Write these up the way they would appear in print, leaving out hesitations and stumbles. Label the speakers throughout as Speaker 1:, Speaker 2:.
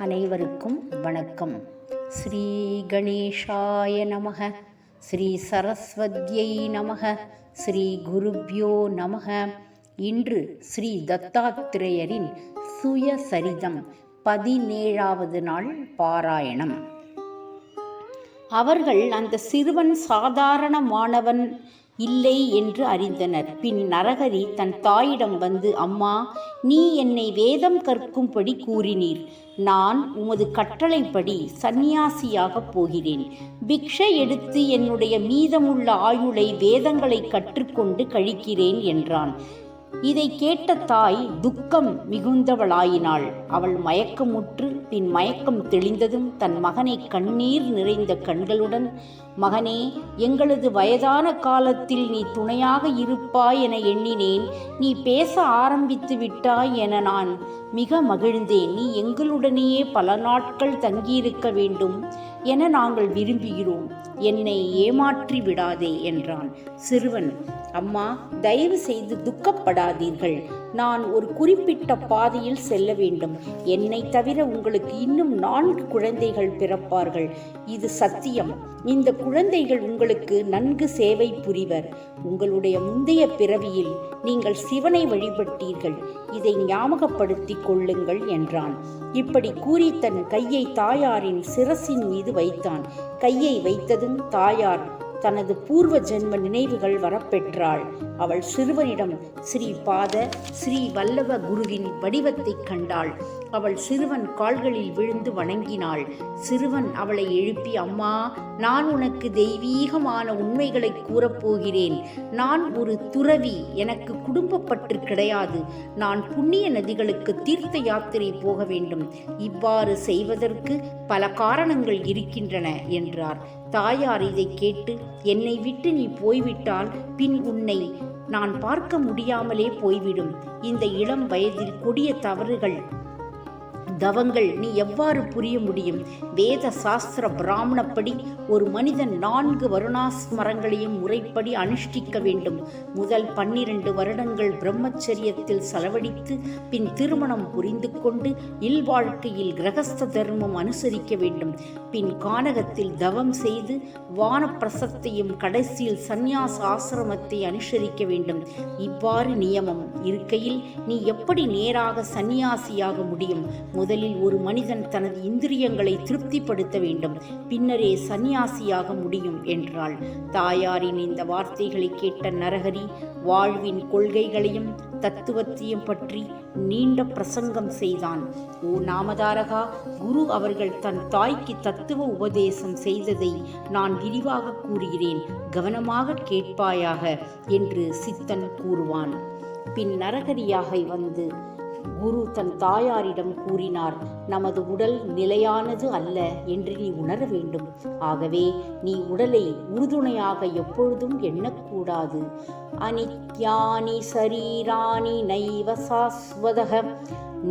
Speaker 1: அனைவருக்கும் வணக்கம். ஸ்ரீ கணேஷாய நமக, ஸ்ரீ சரஸ்வத்யை நமக, ஸ்ரீ குருப்யோ நமக. இன்று ஸ்ரீ தத்தாத்திரேயரின் சுயசரிதம் 17வது நாள் பாராயணம். அவர்கள் அந்த சிறுவன் சாதாரணமானவன் இல்லை என்று அறிந்தனர். பின் நரஹரி தன் தாயிடம் வந்து, அம்மா, நீ என்னை வேதம் கற்கும்படி கூறினீர். நான் உமது கட்டளைப்படி சந்நியாசியாகப் போகிறேன். பிக்ஷை எடுத்து என்னுடைய மீதமுள்ள ஆயுளை வேதங்களை கற்றுக்கொண்டு கழிக்கிறேன் என்றான். இதை கேட்ட தாய் துக்கம் மிகுந்தவளாயினாள். அவள் மயக்கமுற்று பின் மயக்கம் தெளிந்ததும் தன் மகனை கண்ணீர் நிறைந்த கண்களுடன், மகனே, எங்களது வயதான காலத்தில் நீ துணையாக இருப்பாய் என எண்ணினேன். நீ பேச ஆரம்பித்து விட்டாய் என நான் மிக மகிழ்ந்தேன். நீ எங்களுடனேயே பல நாட்கள் தங்கியிருக்க வேண்டும் என நாங்கள் விரும்புகிறோம். என்னை ஏமாற்றி விடாதே என்றான். சிறுவன், அம்மா, தயவு செய்து துக்கப்படாதீர்கள். நான் ஒரு குறிப்பிட்ட பாதையில் செல்ல வேண்டும். என்னை தவிர உங்களுக்கு இன்னும் 4 குழந்தைகள் பிறப்பார்கள். இது சத்தியம். இந்த குழந்தைகள் உங்களுக்கு நன்கு சேவை புரிவர். உங்களுடைய முந்தைய பிறவியில் நீங்கள் சிவனை வழிபட்டீர்கள். இதை ஞாபகப்படுத்திக் கொள்ளுங்கள் என்றான். இப்படி கூறி தன் கையை தாயாரின் சிரசின் மீது வைத்தான். கையை வைத்ததும் தாயார் தனது பூர்வ ஜென்ம நினைவுகள் வரப்பெற்றாள். அவள் சிறுவனிடம் ஸ்ரீ வல்லவ குருவின் வடிவத்தை கண்டாள். அவள் சிறுவன் கால்களில் விழுந்து வணங்கினாள். சிறுவன் அவளை எழுப்பி, அம்மா, நான் உனக்கு தெய்வீகமான உண்மைகளை கூறப்போகிறேன். நான் ஒரு துறவி. எனக்கு குடும்பப்பற்று கிடையாது. நான் புண்ணிய நதிகளுக்கு தீர்த்த யாத்திரை போக வேண்டும். இவ்வாறு செய்வதற்கு பல காரணங்கள் இருக்கின்றன என்றார். தாயார் இதை கேட்டு, என்னை விட்டு நீ போய்விட்டால் பின் உன்னை நான் பார்க்க முடியாமலே போய்விடும். இந்த இளம் வயதில் கொடிய தவங்கள் நீ எவ்வாறு புரிய முடியும்? வேத சாஸ்திர பிராமணப்படி ஒரு மனிதன் 4 வருணாஸ்மரங்களையும் முறைப்படி அனுஷ்டிக்க வேண்டும். முதல் 12 வருடங்கள் பிரம்மச்சரியத்தில் செலவழித்து பின் திருமணம் புரிந்து கொண்டு இல்வாழ்க்கையில் கிரகஸ்த தர்மம் அனுசரிக்க வேண்டும். பின் கானகத்தில் தவம் செய்து வானப்பிரசத்தையும் கடைசியில் சந்நியாச ஆசிரமத்தை அனுசரிக்க வேண்டும். இவ்வாறு நியமம் இருக்கையில் நீ எப்படி நேராக சந்நியாசியாக முடியும்? முதலில் ஒரு மனிதன் தனது இந்திரியங்களை திருப்திப்படுத்த வேண்டும். பின்னரே சந்நியாசியாக முடியும் என்றாள். தாயாரின் இந்த வார்த்தைகளை கேட்ட நரஹரி வாழ்வின் கொள்கைகளையும் தத்துவத்தையும் பற்றி நீண்ட பிரசங்கம் செய்தான். ஓ நாமதாரகா, குரு அவர்கள் தன் தாய்க்கு தத்துவ உபதேசம் செய்ததை நான் விரிவாக கூறுகிறேன். கவனமாக கேட்பாயாக என்று சித்தன் கூறுவான். பின் நரஹரியாக வந்து குரு தன் தாயாரிடம் கூறினார், நமது உடல் நிலையானது அல்ல என்று நீ உணர வேண்டும். ஆகவே நீ உடலை உறுதுணையாக எப்பொழுதும் எண்ணக்கூடாது. அனித்யானி சரீராணி நைவ சாஸ்வதக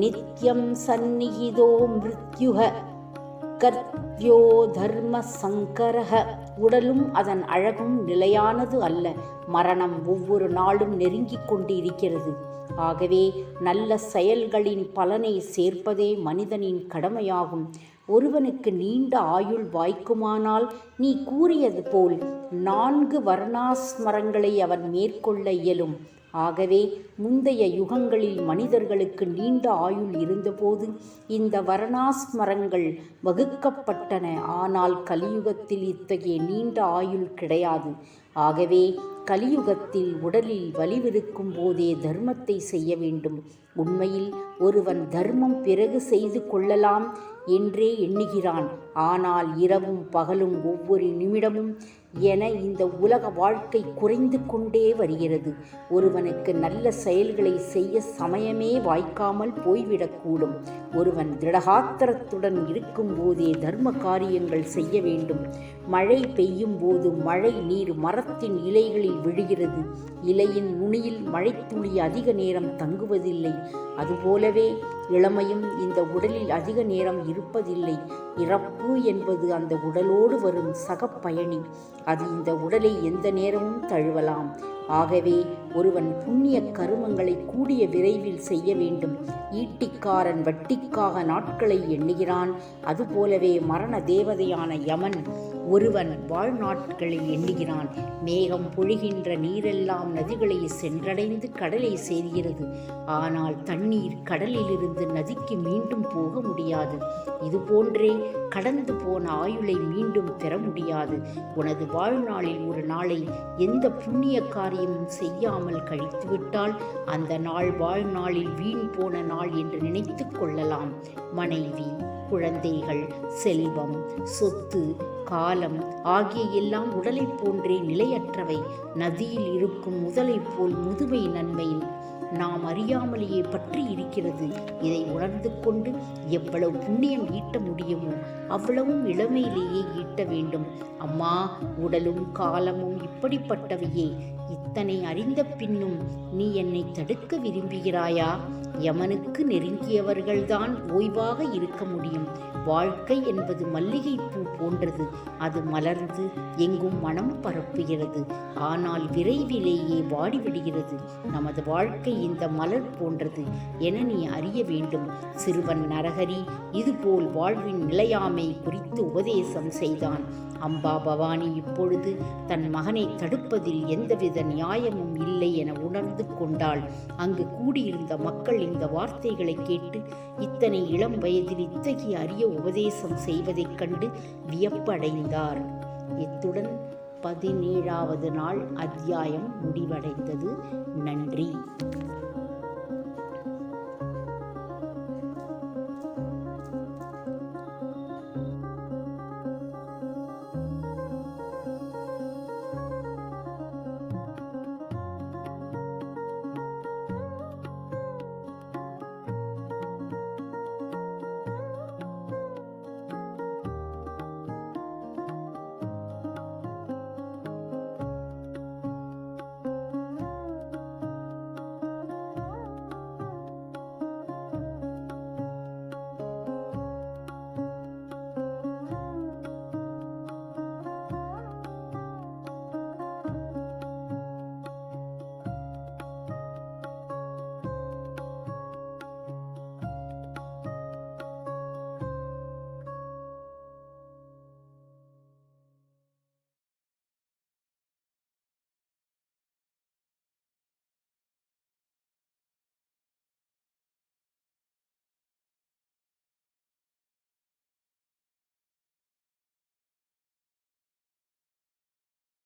Speaker 1: நித்யம் சந்நிகிதோ மிருத்யுஹ கர்த்யோ தர்ம சங்கரஹ. உடலும் அதன் அழகும் நிலையானது அல்ல. மரணம் ஒவ்வொரு நாளும் நெருங்கிக் கொண்டு இருக்கிறது. ஆகவே நல்ல செயல்களின் பலனை சேர்ப்பதே மனிதனின் கடமையாகும். ஒருவனுக்கு நீண்ட ஆயுள் வாய்க்குமானால் நீ கூறியது போல் 4 வர்ணாஸ்மரங்களை அவன் மேற்கொள்ள இயலும். ஆகவே முந்தைய யுகங்களில் மனிதர்களுக்கு நீண்ட ஆயுள் இருந்தபோது இந்த வர்ணாஸ்மரங்கள் வகுக்கப்பட்டன. ஆனால் கலியுகத்தில் இத்தகைய நீண்ட ஆயுள் கிடையாது. ஆகவே கலியுகத்தில் உடலில் வலிவிருக்கும் போதே தர்மத்தை செய்ய வேண்டும். உண்மையில் ஒருவன் தர்மம் பிறகு செய்து கொள்ளலாம் என்றே எண்ணுகிறான். ஆனால் இரவும் பகலும் ஒவ்வொரு நிமிடமும் என இந்த உலக வாழ்க்கை குறைந்து கொண்டே வருகிறது. ஒருவனுக்கு நல்ல செயல்களை செய்ய சமயமே வாய்க்காமல் போய்விடக்கூடும். ஒருவன் திடகாத்திரத்துடன் இருக்கும் போதே தர்ம காரியங்கள் செய்ய வேண்டும். மழை பெய்யும் போது மழை நீர் மரத்தின் இலைகளில் விழுகிறது. இலையின் நுனியில் மழைத்துளி அதிக நேரம் தங்குவதில்லை. அதுபோலவே இளமையும் இந்த உடலில் அதிக நேரம் இருப்பதில்லை. இறப்பு என்பது அந்த உடலோடு வரும் சகப்பயணி. அது இந்த உடலை எந்த நேரமும் தழுவலாம். ஆகவே ஒருவன் புண்ணிய கருமங்களை கூடிய விரைவில் செய்ய வேண்டும். ஈட்டிக்காரன் வட்டிக்காக நாட்களை எண்ணுகிறான். அதுபோலவே மரண தேவதையான யமன் ஒருவன் வாழ்நாட்களை எண்ணுகிறான். மேகம் பொழிகின்ற நீரெல்லாம் நதிகளை சென்றடைந்து கடலை சேர்கிறது. ஆனால் தண்ணீர் கடலிலிருந்து நதிக்கு மீண்டும் போக முடியாது. இதுபோன்றே கடந்து போன ஆயுளை மீண்டும் பெற முடியாது. உனது வாழ்நாளில் ஒரு நாளை எந்த புண்ணிய காரியமும் செய்யாமல் கழித்துவிட்டால் அந்த நாள் வாழ்நாளில் வீண் போன நாள் என்று நினைத்து கொள்ளலாம். மனைவி, குழந்தைகள், செல்வம், சொத்து, காலம் ஆகிய எல்லாம் உடலைப் போன்றே நிலையற்றவை. நதியில் இருக்கும் முதலைப் போல் முதுமை நன்மையில் நாம் அறியாமலேயே பற்றி இருக்கிறது. இதை உணர்ந்து கொண்டு எவ்வளவு புண்ணியம் ஈட்ட முடியுமோ அவ்வளவும் இளமையிலேயே ஈட்ட வேண்டும். அம்மா, உடலும் காலமும் இப்படிப்பட்டவையே. இத்தனை அறிந்த பின்னும் நீ என்னை தடுக்க விரும்புகிறாயா? யமனுக்கு நெருங்கியவர்கள்தான் ஓய்வாக இருக்க முடியும். வாழ்க்கை என்பது மல்லிகைப்பூ போன்றது. அது மலர்ந்து எங்கும் மனம் பரப்புகிறது. ஆனால் விரைவிலேயே வாடிவிடுகிறது. நமது வாழ்க்கை இந்த மலர் போன்றது என நீ அறிய வேண்டும். சிறுவன் நரஹரி இதுபோல் வாழ்வின் நிலையாமை குறித்து உபதேசம் செய்தான். அம்பா பவானி இப்பொழுது தன் மகனை தடுப்பதில் எந்தவித நியாயமும் இல்லை என உணர்ந்து கொண்டாள். அங்கு கூடியிருந்த மக்கள் இந்த வார்த்தைகளை கேட்டு இத்தனை இளம் வயதில் இத்தகைய அரிய உபதேசம் செய்வதைக் கண்டு வியப்படைந்தார். இத்துடன் 17வது நாள் அத்தியாயம் முடிவடைந்தது. நன்றி.